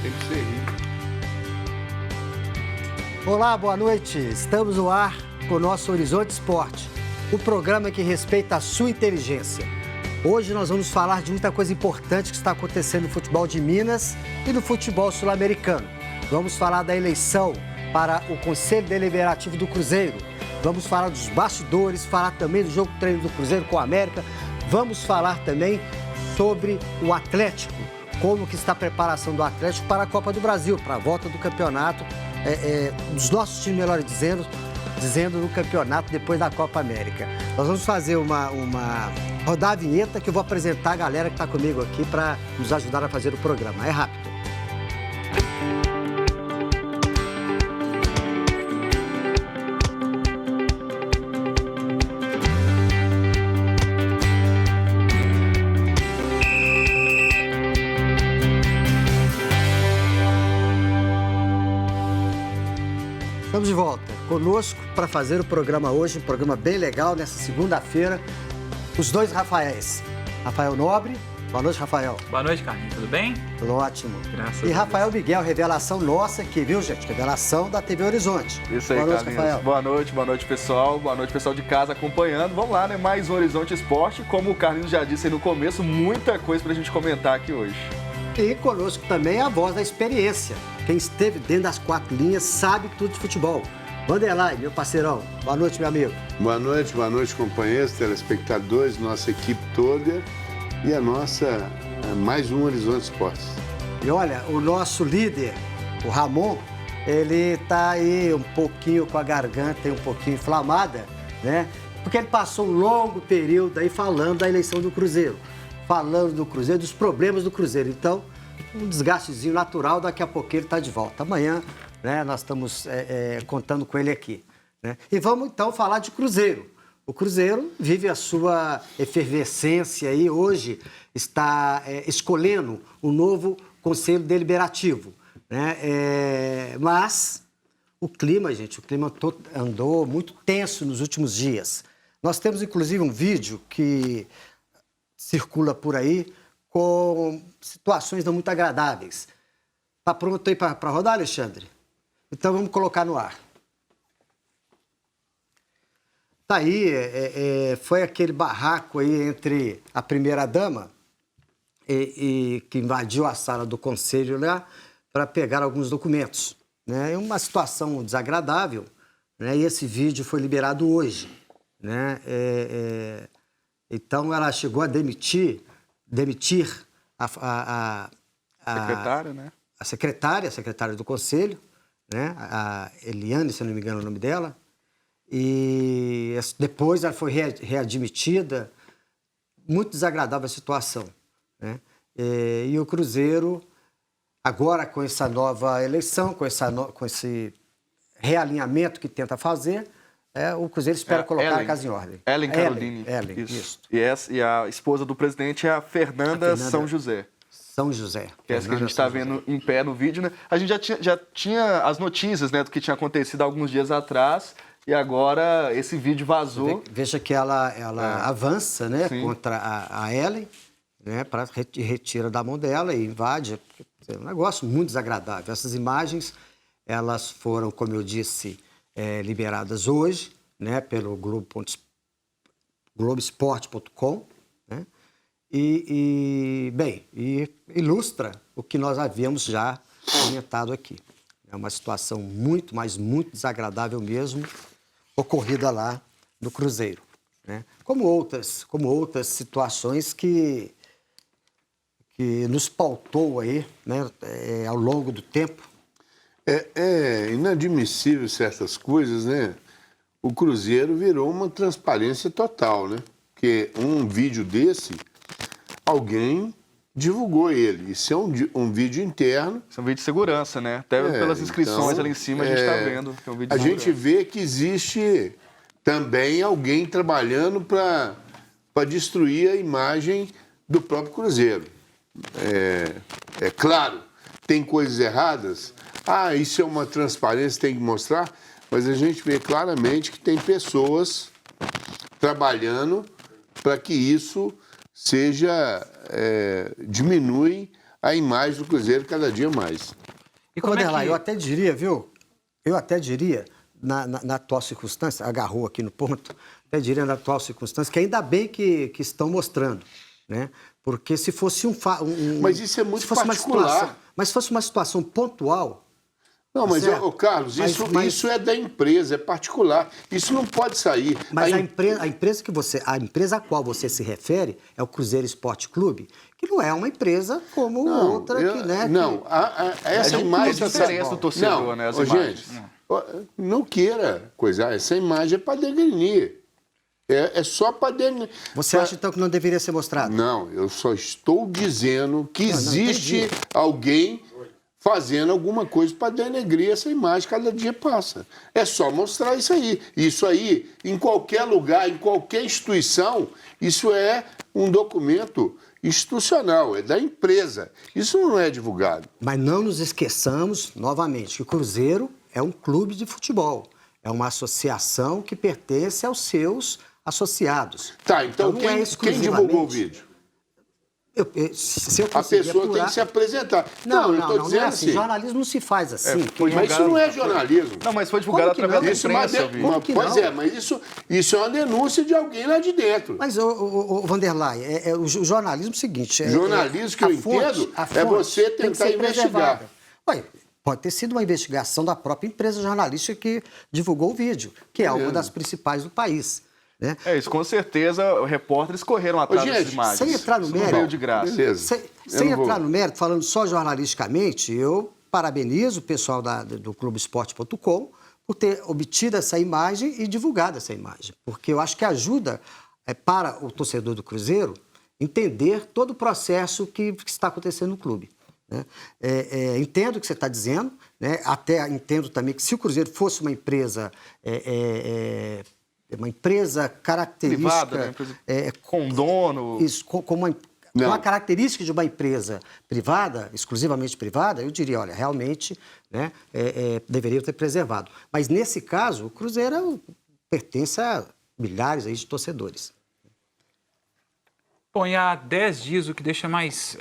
Tem que ser rico. Olá, boa noite. Estamos no ar com o nosso Horizonte Esporte, o programa que respeita a sua inteligência. Hoje nós vamos falar de muita coisa importante que está acontecendo no futebol de Minas e no futebol sul-americano. Vamos falar da eleição para o Conselho Deliberativo do Cruzeiro. Vamos falar dos bastidores, falar também do jogo treino do Cruzeiro com a América. Vamos falar também sobre o Atlético, como que está a preparação do Atlético para a Copa do Brasil, para a volta do campeonato, dos nossos times, melhor dizendo, no campeonato depois da Copa América. Nós vamos fazer rodar a vinheta que eu vou apresentar a galera que está comigo aqui para nos ajudar a fazer o programa. É rápido. Estamos de volta conosco para fazer o programa hoje, um programa bem legal, nessa segunda-feira. Os dois Rafaéis. Rafael Nobre. Boa noite, Rafael. Boa noite, Carlinhos. Tudo bem? Tudo ótimo. Graças a Deus. E Rafael Miguel, revelação nossa aqui, viu, gente? Revelação da TV Horizonte. Isso aí, boa noite, Carlinhos. Rafael. Boa noite, pessoal. Boa noite, pessoal de casa acompanhando. Vamos lá, né? Mais um Horizonte Esporte. Como o Carlinhos já disse aí no começo, muita coisa pra gente comentar aqui hoje. E conosco também a voz da experiência. Quem esteve dentro das quatro linhas sabe tudo de futebol. Vanderlei, meu parceirão. Boa noite, meu amigo. Boa noite, companheiros, telespectadores, nossa equipe toda e a nossa mais um Horizonte Esportes. E olha, o nosso líder, o Ramon, ele tá aí um pouquinho com a garganta um pouquinho inflamada, né? Porque ele passou um longo período aí falando da eleição do Cruzeiro, falando do Cruzeiro, dos problemas do Cruzeiro. Então, um desgastezinho natural, daqui a pouco ele tá de volta. Amanhã, né, nós estamos contando com ele aqui, né? E vamos então falar de Cruzeiro. O Cruzeiro vive a sua efervescência e hoje está escolhendo um novo Conselho Deliberativo, né? Mas o clima, gente, andou muito tenso nos últimos dias. Nós temos inclusive um vídeo que circula por aí com situações não muito agradáveis. Tá pronto aí para rodar, Alexandre? Então vamos colocar no ar. Tá aí, foi aquele barraco aí entre a primeira-dama e que invadiu a sala do conselho lá para pegar alguns documentos, né? É uma situação desagradável, né? E esse vídeo foi liberado hoje, né? Então ela chegou a demitir a Secretária, né? A secretária do conselho, né? A Eliane, se eu não me engano o nome dela, e depois ela foi readmitida. Muito desagradável a situação, né? E o Cruzeiro, agora com essa nova eleição, com esse realinhamento que tenta fazer, o Cruzeiro espera colocar a casa em ordem. Ellen Caroline. Ellen, isso. E a esposa do presidente é a Fernanda São José. São José. Que é essa que a gente está vendo em pé no vídeo, né? A gente já tinha as notícias, né, do que tinha acontecido alguns dias atrás, e agora esse vídeo vazou. Veja que ela avança, né, Sim. contra a Ellen, né, para retira da mão dela e invade. É um negócio muito desagradável. Essas imagens, elas foram, como eu disse, liberadas hoje, né, pelo Globoesporte.com, né? E ilustra o que nós havíamos já comentado aqui. É uma situação muito, mas muito desagradável mesmo, ocorrida lá no Cruzeiro, né? Como outras situações que nos pautou aí, né, ao longo do tempo. É inadmissível certas coisas, né? O Cruzeiro virou uma transparência total, né? Porque um vídeo desse, alguém divulgou ele. Isso é um vídeo interno. Isso é um vídeo de segurança, né? Até pelas inscrições então, ali em cima a gente está vendo que é um vídeo de a segurança. gente vê que existe também alguém trabalhando para destruir a imagem do próprio Cruzeiro. É claro, tem coisas erradas. Isso é uma transparência, tem que mostrar. Mas a gente vê claramente que tem pessoas trabalhando para que isso diminui a imagem do Cruzeiro cada dia mais. E como eu até diria, viu? Eu até diria, na atual circunstância, agarrou aqui no ponto, até diria na atual circunstância, que ainda bem que estão mostrando, né? Porque se fosse Mas isso é muito particular. Mas se fosse uma situação pontual... Não, mas, certo? Carlos, isso é da empresa, é particular. Isso não pode sair. Mas a empresa a qual você se refere é o Cruzeiro Esporte Clube, que não é uma empresa como outra que, né? Não, essa imagem... É diferença do torcedor, né? As imagens. Gente, não queira coisar. Essa imagem é para denegrir. É só para denegrir. Você acha, então, que não deveria ser mostrado? Não, eu só estou dizendo que existe alguém fazendo alguma coisa para denegrir essa imagem, cada dia passa. É só mostrar isso aí. Isso aí, em qualquer lugar, em qualquer instituição, isso é um documento institucional, é da empresa. Isso não é divulgado. Mas não nos esqueçamos, novamente, que o Cruzeiro é um clube de futebol. É uma associação que pertence aos seus associados. Tá, então quem divulgou o vídeo? Se eu a pessoa apurar... tem que se apresentar. Não, eu estou dizendo é assim. Jornalismo não se faz assim. Mas isso não é jornalismo. Não, mas foi divulgado através da imprensa. Pois é, mas isso é uma denúncia de alguém lá de dentro. Mas, Vanderlei, o jornalismo é o seguinte... Jornalismo que eu entendo é você tentar investigar. Ué, pode ter sido uma investigação da própria empresa jornalística que divulgou o vídeo, que é uma das principais do país. Né? Isso, com certeza, repórteres correram atrás dessas imagens. Sem entrar no mérito, veio de graça. Sem entrar no mérito, falando só jornalisticamente, eu parabenizo o pessoal do Clubesport.com por ter obtido essa imagem e divulgado essa imagem. Porque eu acho que ajuda para o torcedor do Cruzeiro entender todo o processo que está acontecendo no clube. Né? Entendo o que você está dizendo, né? Até entendo também que se o Cruzeiro fosse uma empresa... uma empresa característica... Privada, né? Com dono... Isso, com uma característica de uma empresa privada, exclusivamente privada, eu diria, olha, realmente, né, deveria ter preservado. Mas, nesse caso, o Cruzeiro pertence a milhares aí de torcedores. Bom, e há 10 dias, o que deixa mais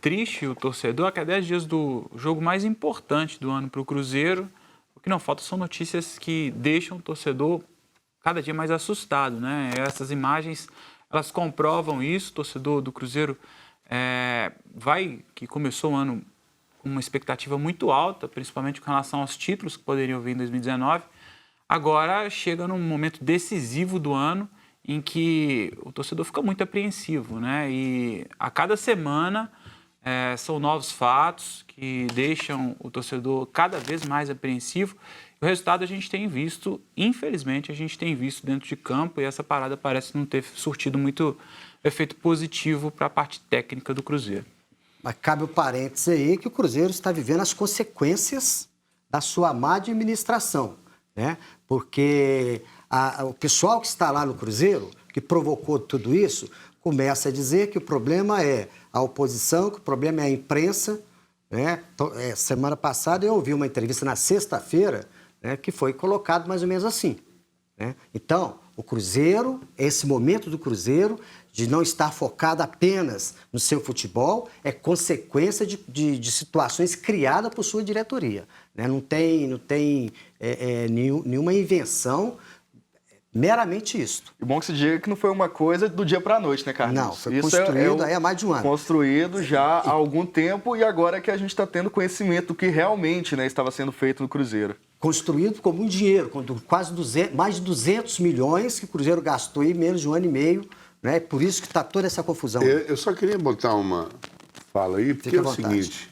triste o torcedor é que há 10 dias do jogo mais importante do ano para o Cruzeiro, o que não falta são notícias que deixam o torcedor cada dia mais assustado, né? Essas imagens, elas comprovam isso. O torcedor do Cruzeiro que começou o ano com uma expectativa muito alta, principalmente com relação aos títulos que poderiam vir em 2019, agora chega num momento decisivo do ano em que o torcedor fica muito apreensivo, né? E a cada semana são novos fatos que deixam o torcedor cada vez mais apreensivo. O resultado a gente tem visto, infelizmente, a gente tem visto dentro de campo, e essa parada parece não ter surtido muito efeito positivo para a parte técnica do Cruzeiro. Mas cabe o parênteses aí que o Cruzeiro está vivendo as consequências da sua má administração, né? Porque o pessoal que está lá no Cruzeiro, que provocou tudo isso, começa a dizer que o problema é a oposição, que o problema é a imprensa, né? Então, semana passada eu ouvi uma entrevista na sexta-feira, né, que foi colocado mais ou menos assim, né? Então, o Cruzeiro, esse momento do Cruzeiro, de não estar focado apenas no seu futebol, é consequência de situações criadas por sua diretoria, né? Não tem nenhuma invenção, meramente isso. E bom que se diga que não foi uma coisa do dia para a noite, né, Carlos? Não, foi construído há mais de um ano. Construído já há algum tempo, e agora que a gente está tendo conhecimento do que realmente, né, estava sendo feito no Cruzeiro. Construído com muito dinheiro, com mais de 200 milhões que o Cruzeiro gastou em menos de um ano e meio, né? Por isso que está toda essa confusão. Eu só queria botar uma fala aí, porque é o seguinte,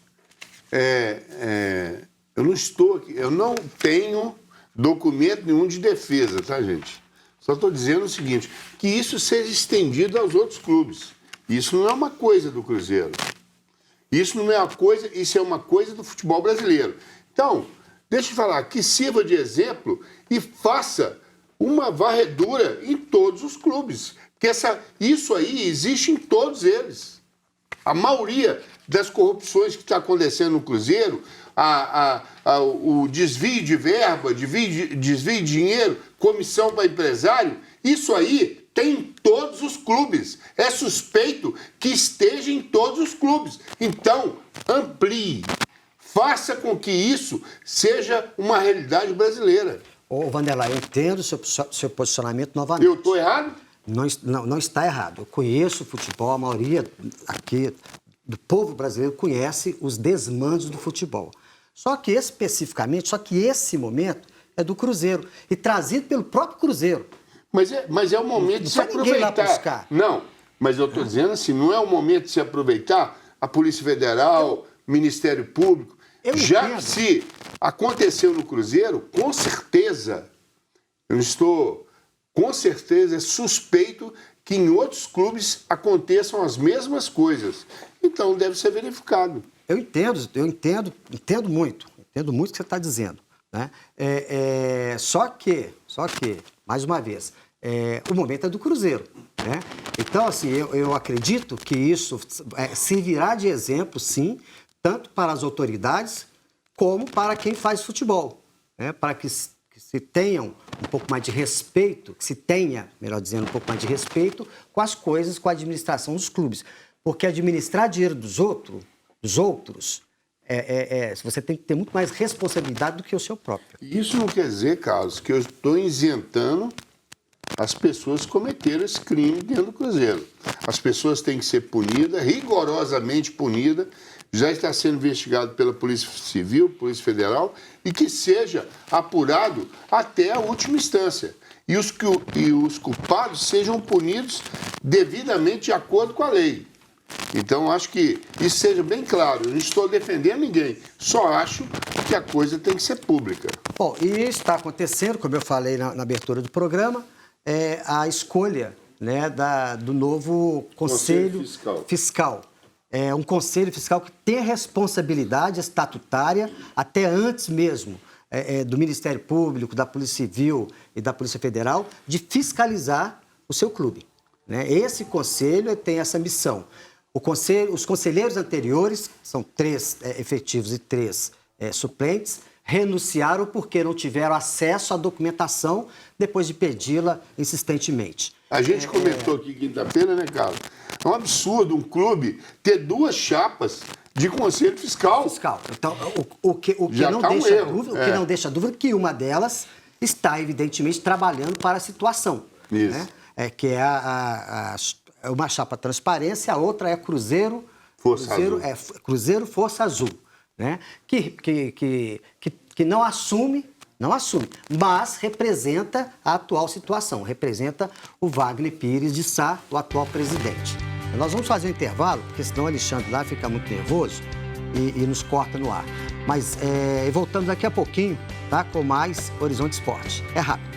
eu não tenho documento nenhum de defesa, tá, gente? Só estou dizendo o seguinte, que isso seja estendido aos outros clubes. Isso não é uma coisa do Cruzeiro. Isso não é uma coisa, isso é uma coisa do futebol brasileiro. Então, deixa eu falar, que sirva de exemplo e faça uma varredura em todos os clubes. Porque isso aí existe em todos eles. A maioria das corrupções que está acontecendo no Cruzeiro, o desvio de verba, desvio de dinheiro, comissão para empresário, isso aí tem em todos os clubes. É suspeito que esteja em todos os clubes. Então, amplie. Faça com que isso seja uma realidade brasileira. Ô, Vanderlei, eu entendo o seu posicionamento novamente. Eu estou errado? Não está errado. Eu conheço o futebol, a maioria aqui do povo brasileiro conhece os desmandos do futebol. Só que esse momento é do Cruzeiro e trazido pelo próprio Cruzeiro. Mas é o momento de se ninguém lá aproveitar. buscar. Não, mas eu estou dizendo assim, não é o momento de se aproveitar a Polícia Federal, Ministério Público. Já entendo. que se aconteceu no Cruzeiro, com certeza é suspeito que em outros clubes aconteçam as mesmas coisas. Então deve ser verificado. Eu entendo muito o que você está dizendo, né? Só que, mais uma vez, o momento é do Cruzeiro, né? Então, assim, eu acredito que isso servirá de exemplo, sim, tanto para as autoridades como para quem faz futebol, né? Para que se tenham um pouco mais de respeito, que se tenha, melhor dizendo, um pouco mais de respeito com as coisas, com a administração dos clubes. Porque administrar dinheiro dos outros, você tem que ter muito mais responsabilidade do que o seu próprio. Isso não quer dizer, Carlos, que eu estou isentando as pessoas que cometeram esse crime dentro do Cruzeiro. As pessoas têm que ser punidas, rigorosamente punidas, já está sendo investigado pela Polícia Civil, Polícia Federal, e que seja apurado até a última instância. E os culpados sejam punidos devidamente de acordo com a lei. Então, acho que isso seja bem claro. Eu não estou defendendo ninguém, só acho que a coisa tem que ser pública. Bom, e está acontecendo, como eu falei na abertura do programa, a escolha, né, do novo Conselho Fiscal. É um Conselho Fiscal que tem responsabilidade estatutária, até antes mesmo do Ministério Público, da Polícia Civil e da Polícia Federal, de fiscalizar o seu clube, né? Esse conselho tem essa missão. Os conselheiros anteriores, são 3 efetivos e 3 suplentes, renunciaram porque não tiveram acesso à documentação depois de pedi-la insistentemente. A gente comentou aqui quinta-feira, né, Carlos? É um absurdo um clube ter 2 chapas de conselho fiscal. Então, o que não deixa dúvida é que uma delas está, evidentemente, trabalhando para a situação. Isso. Né? Que é uma chapa transparência, a outra é Cruzeiro Força Azul. Né? Que não assume, mas representa a atual situação, representa o Wagner Pires de Sá, o atual presidente. Nós vamos fazer um intervalo, porque senão o Alexandre lá fica muito nervoso e nos corta no ar. Mas voltamos daqui a pouquinho, tá? Com mais Horizonte Esporte. É rápido.